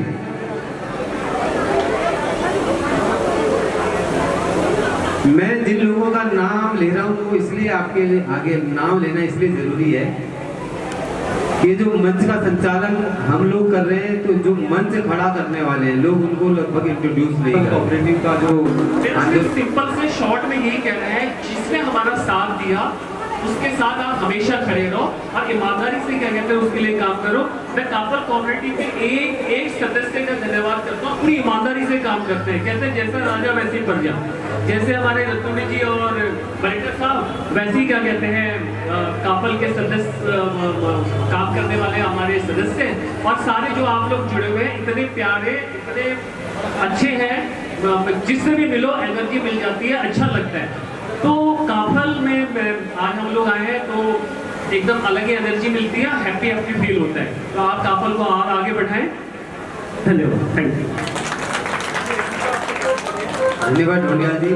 मैं जिन लोगों का नाम ले रहा हूँ वो इसलिए आपके आगे नाम लेना इसलिए जरूरी है कि जो मंच का संचालन हम लोग कर रहे हैं, तो जो मंच खड़ा करने वाले हैं लोग उनको लगभग इंट्रोड्यूस नहीं कर। कोऑपरेटिव का जो सिंपल से शॉर्ट में यही कहना है, जिसने हमारा साथ दिया उसके साथ आप हमेशा खड़े रहो और ईमानदारी से क्या कहते हैं उसके लिए काम करो। मैं काफल कोऑपरेटिव के एक सदस्य का धन्यवाद करता हूँ, पूरी ईमानदारी से काम करते हैं। कहते हैं जैसा राजा वैसे प्रजा, जैसे हमारे रतुनी जी और बरेटर साहब वैसे ही क्या कहते हैं काफल के सदस्य काम करने वाले हमारे सदस्य, और सारे जो आप लोग जुड़े हुए हैं इतने प्यारे, इतने अच्छे हैं, जिससे भी मिलो एनर्जी मिल जाती है, अच्छा लगता है। तो काफल में आज हम लोग आए हैं तो एकदम अलग ही एनर्जी मिलती है, हैप्पी फील होता है। तो आप काफल को और आगे बढ़ाएं। धन्यवाद, थैंक यू। धन्यवाद ढोंडियाल जी,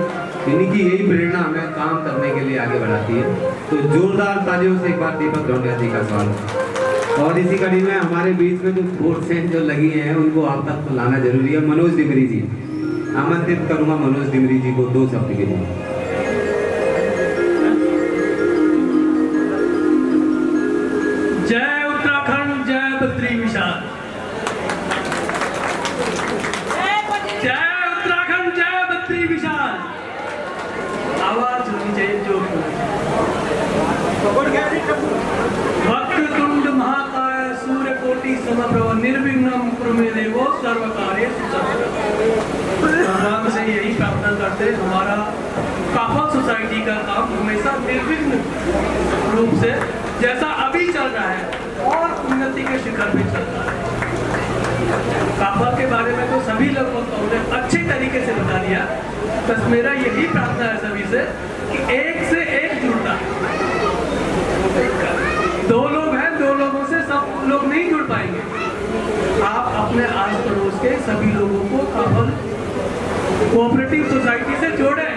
इनकी यही प्रेरणा हमें काम करने के लिए आगे बढ़ाती है। तो जोरदार तालियों से एक बार दीपक ढोंडियाल जी का स्वागत। और इसी कड़ी में हमारे बीच में जो फोर्सें जो लगी हैं उनको आप तक लाना जरूरी है। मनोज डिमरी जी, आमंत्रित करूंगा मनोज डिमरी जी को 2 शब्द के लिए। जय उत्तराखंड, जय बद्री विशाल। विशाल आवाज होनी चाहिए जो वक्रतुंड महाकाय सूर्यकोटि समप्रभ निर्विघ्नं कुरु मे देव सर्वकार्येषु सर्वदा। भगवान से यही प्रार्थना करते हमारा काफल सोसाइटी का काम हमेशा निर्विघ्न रूप से जैसा अभी चल रहा है और उन्नति के शिखर पे चल रहा है। काफल के बारे में तो सभी लोगों को अच्छे तरीके से बता दिया, बस मेरा यही प्रार्थना है सभी से कि एक से एक जुड़ता है। दो लोग हैं, दो लोगों से सब लोग नहीं जुड़ पाएंगे। आप अपने आस पड़ोस के सभी लोगों को काफल कोऑपरेटिव सोसाइटी से जोड़ें।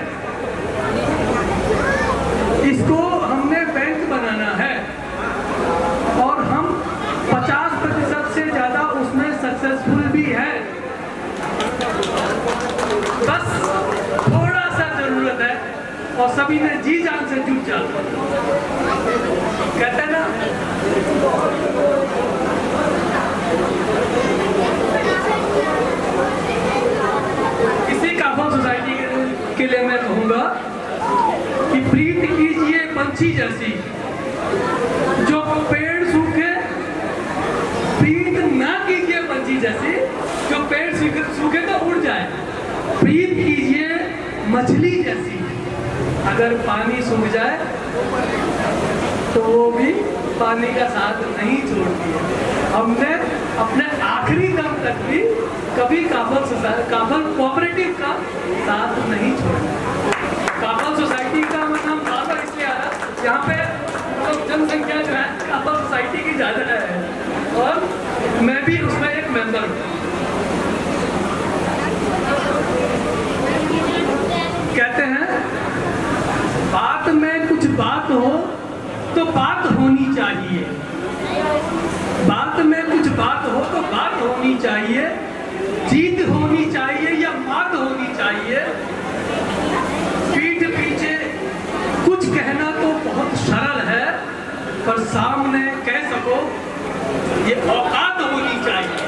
इसको हमने बैंक बनाना है और हम 50% से ज्यादा उसमें सक्सेसफुल भी है। बस थोड़ा सा जरूरत है और सभी ने जी जान से जुट जाना। कहते हैं ना इसी काफल सोसाइटी के लिए मैं कहूंगा कि प्रीत कीजिए पंछी जैसी, जो पेड़ सूखे प्रीत ना कीजिए पंछी जैसी, जो पेड़ सूखे तो उड़ जाए। प्रीत कीजिए मछली जैसी, अगर पानी सूख जाए तो वो भी पानी का साथ नहीं छोड़ती है। हमने अपने आखिरी दम तक भी कभी काफल कोऑपरेटिव का साथ नहीं छोड़ा। काफल सोसाइटी का मतलब बार इसलिए आ रहा यहाँ पे तो जनसंख्या जो है काफल सोसाइटी की ज़्यादा है और मैं भी उसमें एक मेंबर हूँ। कहते हैं बात में कुछ बात हो तो बात होनी चाहिए, बात में कुछ बात हो तो बात होनी चाहिए, जीत होनी चाहिए या मात होनी चाहिए। पीठ पीछे कुछ कहना तो बहुत सरल है, पर सामने कह सको ये औकात होनी चाहिए।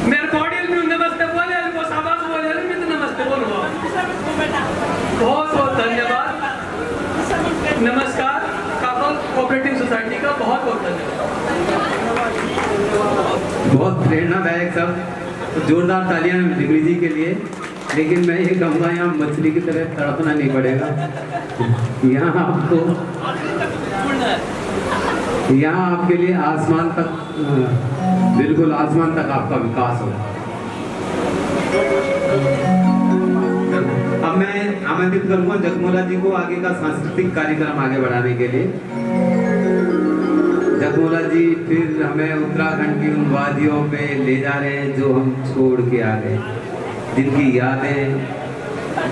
मेरे बॉडी में नमस्ते बोले, वो शाबाश बोले, मैं तो नमस्ते बोलूँगा। बहुत बहुत धन्यवाद, नमस्कार। काफल कोऑपरेटिव सोसाइटी का बहुत बहुत धन्यवाद। बहुत प्रेरणादायक सब, जोरदार तालियां डिग्री जी के लिए। लेकिन मैं ये कहूँगा यहाँ मछली की तरह तड़पना नहीं पड़ेगा। यहाँ आपको यहाँ आपके लिए आसमान तक, बिल्कुल आसमान तक आपका विकास होगा। अब मैं आमंत्रित करूँगा जगमोला जी को आगे का सांस्कृतिक कार्यक्रम आगे बढ़ाने के लिए। जगमोला जी फिर हमें उत्तराखंड की उन वादियों पे ले जा रहे हैं जो हम छोड़ के आ गए, जिनकी यादें,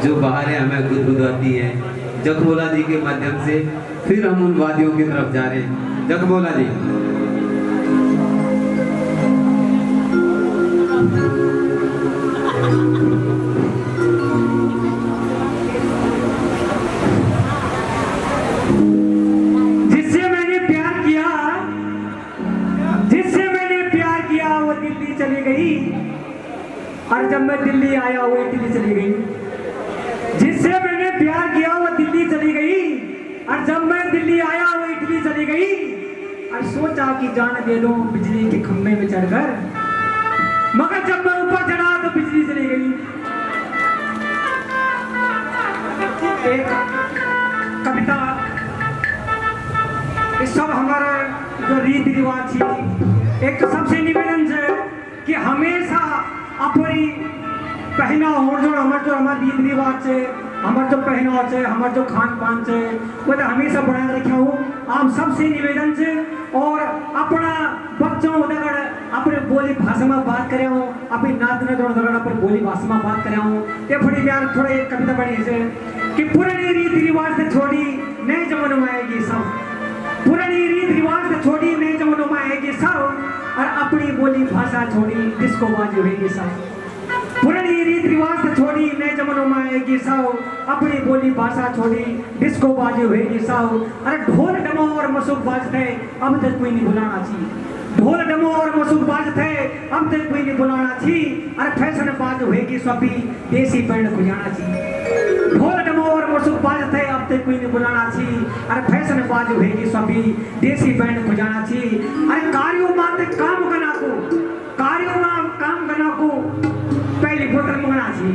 जो बहारें हमें गुदगुदाती हैं। जगमोला जी के माध्यम से फिर हम उन वादियों की तरफ जा रहे हैं। जगमोला जी। जिससे मैंने प्यार किया वो दिल्ली चली गई, और जब मैं दिल्ली आया वो इटली चली गई। जिससे मैंने प्यार किया वो दिल्ली चली गई, और जब मैं दिल्ली आया वो इटली चली गई। और सोचा कि जान दे दूं बिजली के खंभे में चढ़कर, मगर जब मैं ऊपर चढ़ा तो बिजली चली गई। एक कविता, इस सब हमारा जो रीति रिवाज थी, एक तो सबसे निवेदन है कि हमेशा अपनी पहनाव जो हमारे रीति रिवाज है, हमारे जो पहनाव है, हमारे जो खान पान है, वो तो हमेशा बनाए रखा हूँ। आप सबसे निवेदन से और अपना बच्चों उधर अपने बोली भाषा में बात करे हूँ, अपनी नात ने अपनी बोली भाषा में बात करे हूँ। ये थोड़ी प्यार थोड़े एक कविता पढ़ी से कि पुरानी रीति रिवाज से छोड़ी नए जमाने में आएगी सब, पुरानी रीति रिवाज से छोड़ी नए जमानों में आएगी सब, और अपनी बोली भाषा छोड़ी डिस्को बाजी होगी सब। पुरानी रीति रिवाज से छोड़ी नए जमानों में आएगी सब, अपनी बोली भाषा छोड़ी डिस्को बाजी होगी सब। अरे ढोल डमो और मसूक बाजते अब तक कोई नहीं भुलाना चाहिए। ढोल डमो और मसूक बाज थे अब तक कोई नहीं बुलाना छी अरे फैशन बाज होएगी सभी देसी बैंड खुजाना छी ढोल डमो और मसूक बाज थे अब तक कोई नहीं बुलाना छी अरे फैशन बाज होएगी सभी देसी बैंड खुजाना छी अरे कार्यों माते काम करना को कार्यों में काम करना को पहली बोतल मंगना छी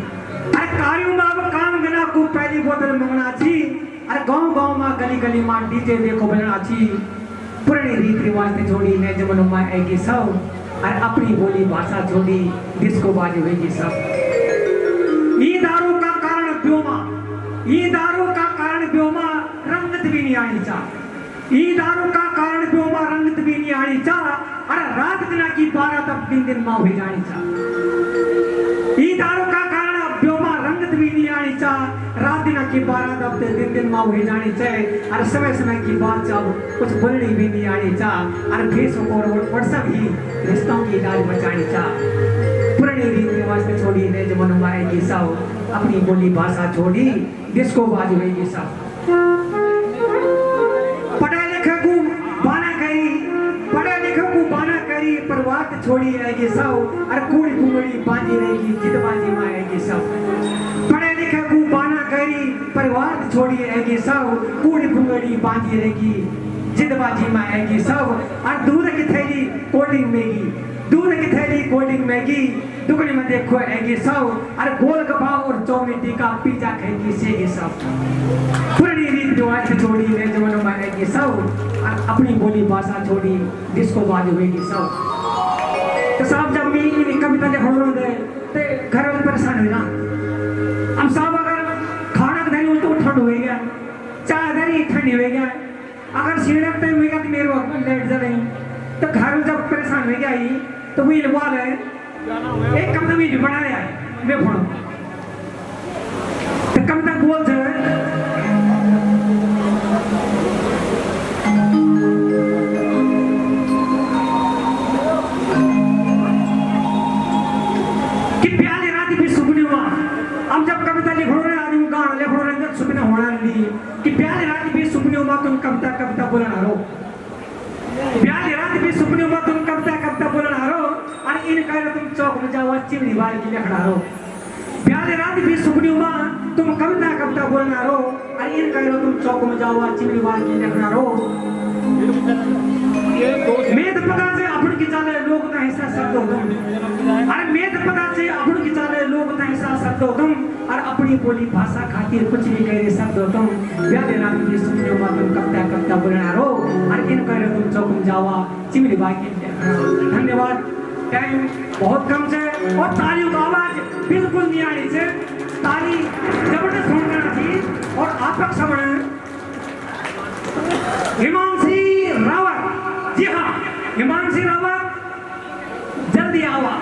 अरे कार्यों में काम करना को पहली बोतल मंगना छी अरे गांव में गली गली में डीजे देखो बजना छी पुरानी रीत रिवाज ने छोड़ी नए जमानों में आएगी सब और अपनी बोली भाषा छोड़ी डिस्को बाज होगी सब ये दारू का कारण ब्योमा ये दारू का कारण ब्योमा रंगत भी नहीं आनी चा ये दारू का कारण ब्योमा रंगत भी नहीं आनी चा अरे रात दिन की 12 तक दिन माँ हो जानी चा ये दारू का कारण ब्योमा रंगत भी नहीं आनी चा रात दिन की 12 दफ्ते दिन माँ हो जानी चाहिए और समय समय की बात जब कुछ बोलनी भी नहीं आनी चा और फेसबुक और व्हाट्सएप ही रिश्तों की लाज बचानी चा पुरानी रीति रिवाज ने छोड़ी नए जमानों में आएगी सब अपनी बोली भाषा छोड़ी डिस्को बाज होगी सब पढ़े लिखे को बाना करी पढ़े लिखे को बाना करी पर बात छोड़ी रहेगी सब और कूड़ी कुंगड़ी बाजी रहेगी जितबाजी में आएगी सब पढ़े लिखे को बाना करी परिवार छोड़ी रहेगी सब कूड़ी कुंगड़ी बाजी रहेगी जितबाजी में आएगी सब और दूध की थैली कोल्ड ड्रिंक मैगी दूध की थैली कोल्ड ड्रिंक मैगी दुकान में देखो आएगी सब और गोलगप्पा और चाउमीन टिक्का पिज्जा खाएगी से सब पुरानी रीत रिवाज से छोड़ी नए जमानों में आएगी सब और अपनी बोली भाषा छोड़ी डिस्को बाज होगी सब तो साहब जब मैं कविता लिख रहा हूँ तो घर में परेशान हो जाना हम साहब अगर खाना धरी तो ठंड हो गया चाय धरी ठंडी हो गया अगर सिगरेट टाइम हो गया तो मेरे वक्त लेट जा रही तो घर में जब परेशान हो गया तो वही बोल है एक कम भी बना रहा है वे फोन तो कम तक बोल जो कि प्याली रात भी सुपने हुआ अब जब कविता लिखो रहे आदमी गाना लिखो रहे जब सुपने होना नहीं कि प्याली रात भी सुपने हुआ तुम कविता बोलना रो प्याली रात भी सुपने हुआ तुम कविता बोलना रो और इन कह तुम चौक में जाओ चिमनी बाल की लिखना रो प्याली रात भी सुपने हुआ तुम कविता बोलना रो और इन कह तुम चौक में जाओ चिमनी बाल की लिखना रो मेद पता से अपन की चाले लोग ना हिस्सा शब्द हो तुम अरे मेद पता से अपन की चाले लोग ना हिस्सा शब्द हो तुम और अपनी बोली भाषा खातिर कुछ भी कह रहे शब्द हो तुम प्याले रात भी सुपने हुआ तुम कविता बोलना रो और इन कह तुम चौक में जाओ चिमनी बाल की लिखना रो धन्यवाद टाइम बहुत कम से और तालियों का आवाज बिल्कुल नहीं आनी से ताली जबरदस्त होना चाहिए और आपका श्रवण हिमांशी रावत जी हाँ हिमांशी रावत जल्दी आवा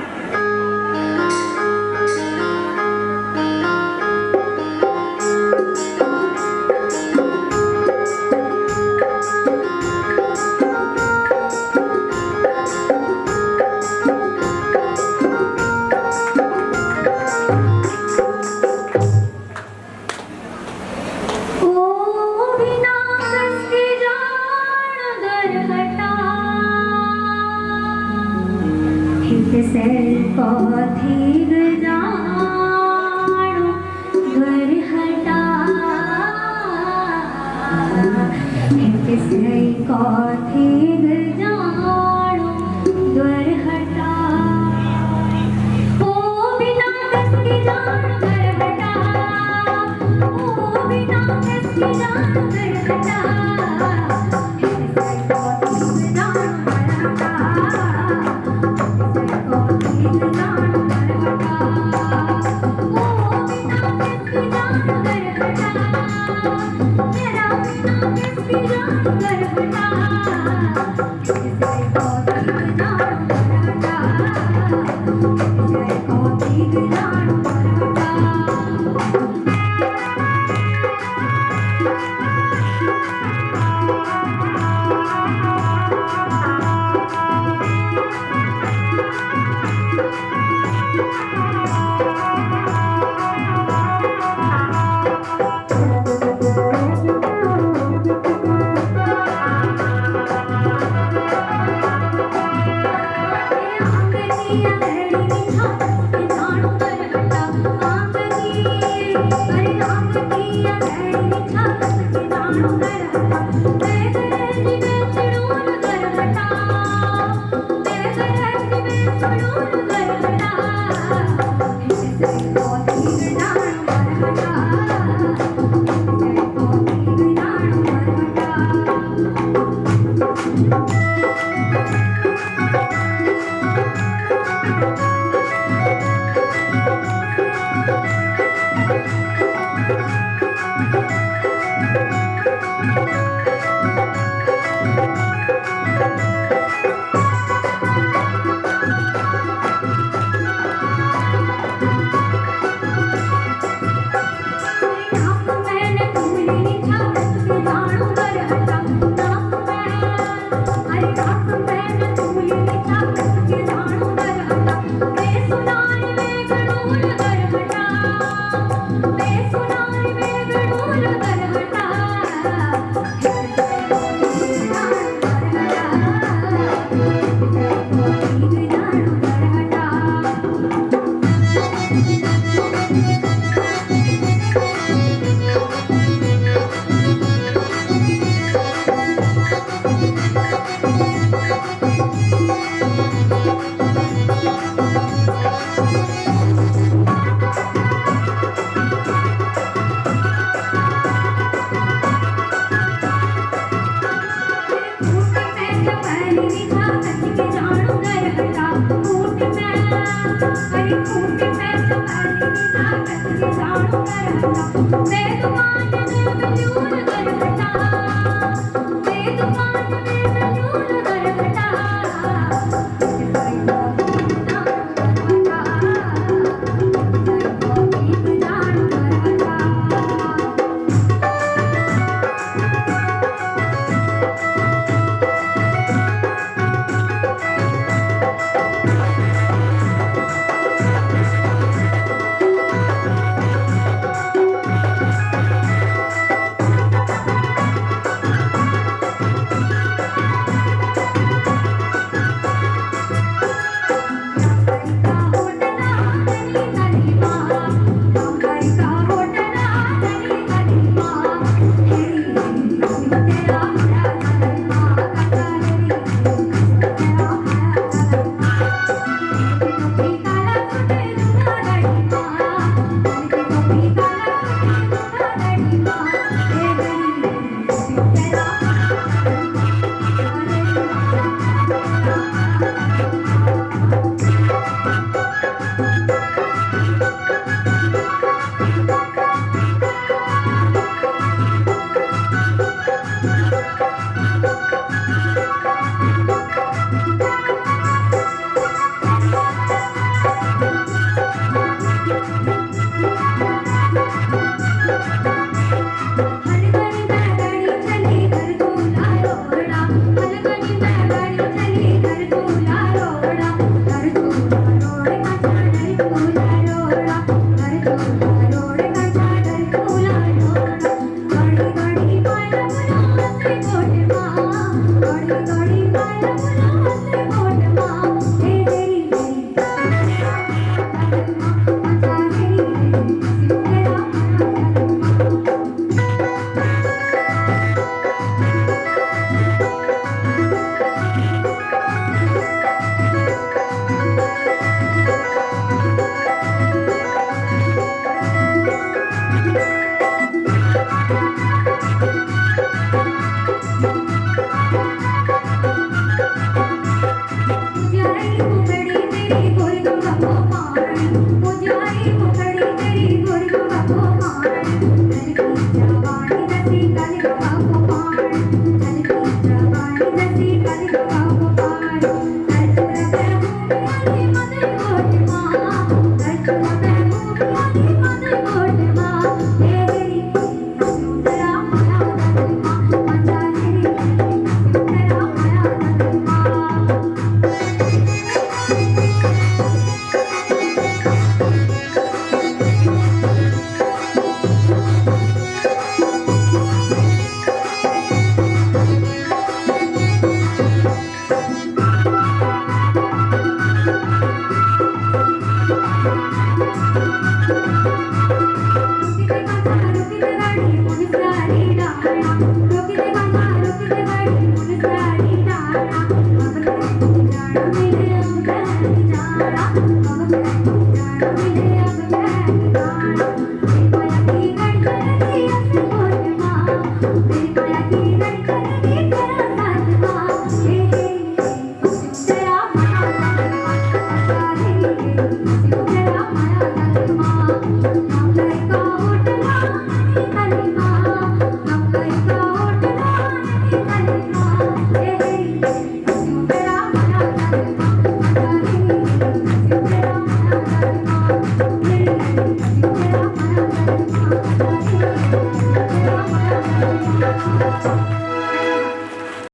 जाना